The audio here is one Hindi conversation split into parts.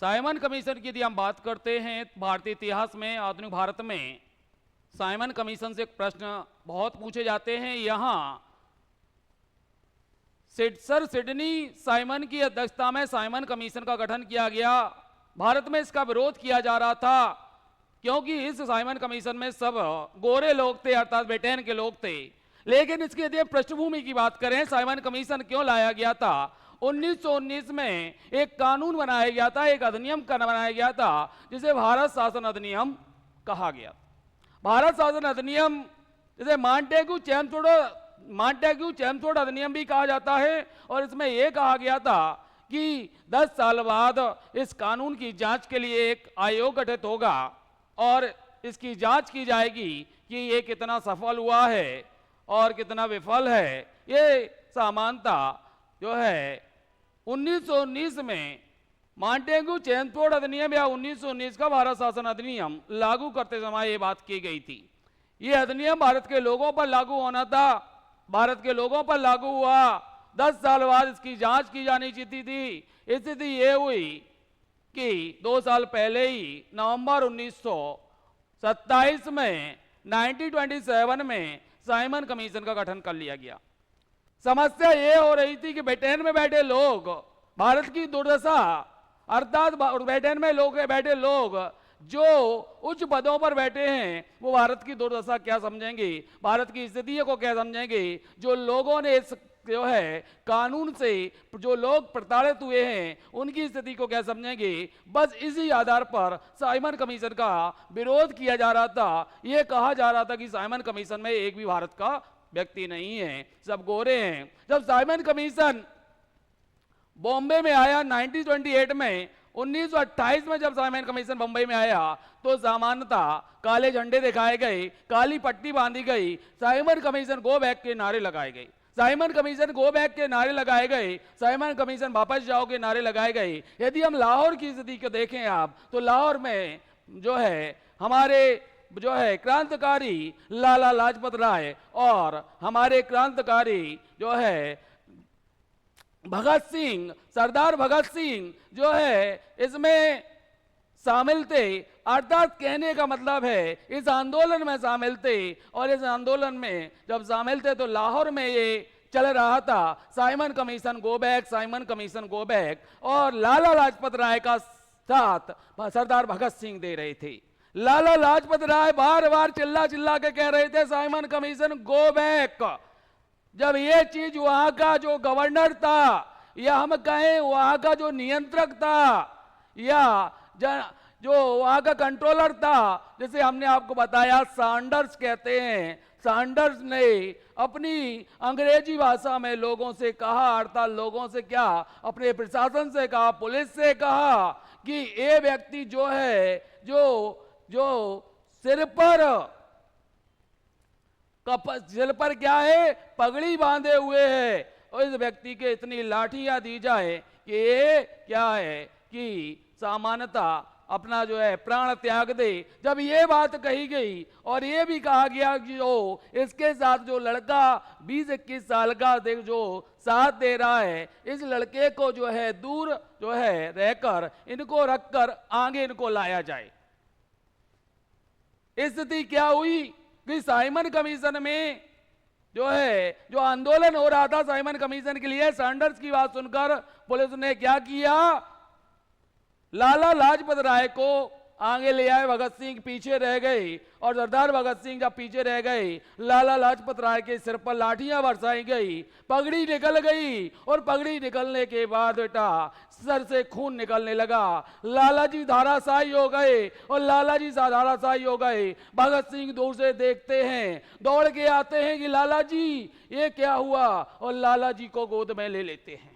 साइमन कमीशन की यदि हम बात करते हैं भारतीय इतिहास में, आधुनिक भारत में साइमन कमीशन से एक प्रश्न बहुत पूछे जाते हैं। यहाँ सर सिडनी साइमन की अध्यक्षता में साइमन कमीशन का गठन किया गया। भारत में इसका विरोध किया जा रहा था क्योंकि इस साइमन कमीशन में सब गोरे लोग थे, अर्थात ब्रिटेन के लोग थे। लेकिन इसकी यदि पृष्ठभूमि की बात करें, साइमन कमीशन क्यों लाया गया था? 1919 में एक कानून बनाया गया था, एक अधिनियम बनाया गया था जिसे भारत शासन अधिनियम कहा गया। भारत शासन अधिनियम जिसे मांटेग्यू चैमफोर्ड अधिनियम भी कहा जाता है। और इसमें यह कहा गया था कि 10 साल बाद इस कानून की जांच के लिए एक आयोग गठित होगा और इसकी जांच की जाएगी कि ये कितना सफल हुआ है और कितना विफल है। ये समानता जो है 1919 में मांटेग्यू चैमफोर्ड अधिनियम या 1919 का भारत शासन अधिनियम लागू करते समय ये बात की गई थी। ये अधिनियम भारत के लोगों पर लागू होना था, भारत के लोगों पर लागू हुआ। 10 साल बाद इसकी जांच की जानी चाहिए थी। स्थिति ये हुई कि 2 साल पहले ही नवंबर 1927 में 1927 में साइमन कमीशन का गठन कर लिया गया। समस्या ये हो रही थी कि ब्रिटेन में बैठे लोग भारत की दुर्दशा, अर्थात ब्रिटेन में बैठे लोग जो उच्च पदों पर बैठे हैं वो भारत की दुर्दशा क्या समझेंगे, भारत की स्थिति को क्या समझेंगे। जो लोगों ने इस जो है कानून से जो लोग प्रताड़ित हुए हैं उनकी स्थिति को क्या समझेंगे। बस इसी आधार पर साइमन कमीशन का विरोध किया जा रहा था। ये कहा जा रहा था कि साइमन कमीशन में एक भी भारत का व्यक्ति नहीं है, सब गोरे हैं। जब साइमन कमीशन बॉम्बे में आया 1928 में, 1928 में जब साइमन कमीशन बंबई में आया तो सामान्यतः काले झंडे दिखाए गए, काली पट्टी बांधी गई, साइमन कमीशन गो बैक के नारे लगाए गए, साइमन कमीशन गो बैक के नारे लगाए गए, साइमन कमीशन वापस जाओ के नारे लगाए गए। यदि हम लाहौर की स्थिति को देखें आप, तो लाहौर में जो है हमारे जो है क्रांतिकारी लाला लाजपत राय और हमारे क्रांतिकारी जो है भगत सिंह, सरदार भगत सिंह जो है इसमें शामिल थे। अर्थात कहने का मतलब है इस आंदोलन में शामिल थे। और इस आंदोलन में जब शामिल थे तो लाहौर में ये चल रहा था, Simon commission go back, Simon commission go back. और लाला लाजपत राय का साथ सरदार भगत सिंह दे रहे थे। लाला लाजपत राय बार बार चिल्ला चिल्ला के कह रहे थे साइमन कमीशन गो बैक। जब ये चीज वहां का जो गवर्नर था या हम कहें वहां का जो नियंत्रक था या जो वहां का कंट्रोलर था, जैसे हमने आपको बताया सैंडर्स कहते हैं, सैंडर्स ने अपनी अंग्रेजी भाषा में लोगों से कहा, अर्थात लोगों से क्या, अपने प्रशासन से कहा, पुलिस से कहा कि ये व्यक्ति जो है जो सिर पर क्या है, पगड़ी बांधे हुए है, और इस व्यक्ति के इतनी लाठियां दी जाए कि ये क्या है कि सामान्यतः अपना जो है प्राण त्याग दे। जब ये बात कही गई और ये भी कहा गया कि जो इसके साथ जो लड़का 20-21 साल का जो साथ दे रहा है, इस लड़के को जो है दूर जो है रहकर इनको रखकर आगे इनको लाया जाए। स्थिति क्या हुई कि साइमन कमीशन में जो है जो आंदोलन हो रहा था साइमन कमीशन के लिए, सैंडर्स की बात सुनकर पुलिस ने क्या किया, लाला लाजपत राय को आगे ले आए, भगत सिंह पीछे रह गए। और सरदार भगत सिंह जब पीछे रह गए, लाला लाजपत राय के सिर पर लाठियां बरसाई गई, पगड़ी निकल गई। और पगड़ी निकलने के बाद बेटा सर से खून निकलने लगा, लाला जी धाराशायी हो गए। और लाला जी धाराशायी हो गए, भगत सिंह दूर से देखते हैं, दौड़ के आते हैं कि लाला जी ये क्या हुआ, और लाला जी को गोद में ले लेते हैं,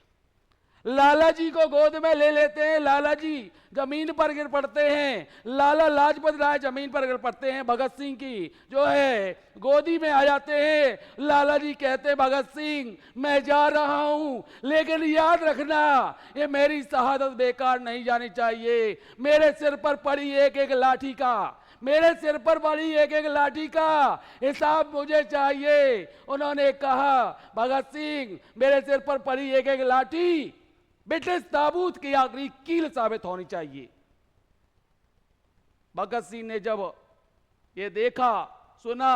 लाला जी को गोद में ले लेते हैं। लाला जी जमीन पर गिर पड़ते हैं, लाला लाजपत राय जमीन पर गिर पड़ते हैं, भगत सिंह की जो है गोदी में आ जाते हैं। लाला जी कहते हैं भगत सिंह मैं जा रहा हूं, लेकिन याद रखना ये मेरी शहादत बेकार नहीं जानी चाहिए। मेरे सिर पर पड़ी एक एक लाठी का, मेरे सिर पर पड़ी एक एक लाठी का हिसाब मुझे चाहिए। उन्होंने कहा भगत सिंह मेरे सिर पर पड़ी एक एक लाठी ब्रिटिश ताबूत की आखिरी कील साबित होनी चाहिए। भगत सिंह ने जब ये देखा सुना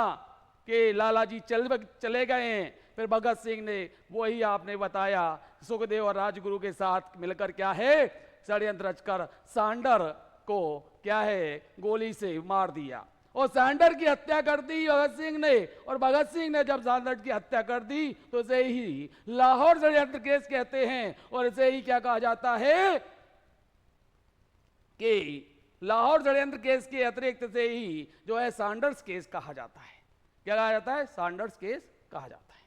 कि लाला जी चले गए हैं, फिर भगत सिंह ने वही आपने बताया सुखदेव और राजगुरु के साथ मिलकर क्या है षड्यंत्र रचकर सैंडर को क्या है गोली से मार दिया और सैंडर की हत्या कर दी भगत सिंह ने। और भगत सिंह ने जब सैंडर की हत्या कर दी तो इसे ही लाहौर षड्यंत्र केस कहते हैं और इसे ही क्या कहा जाता है कि लाहौर षड्यंत्र केस के अतिरिक्त से ही जो है सैंडर्स केस कहा जाता है। क्या कहा जाता है? सैंडर्स केस कहा जाता है।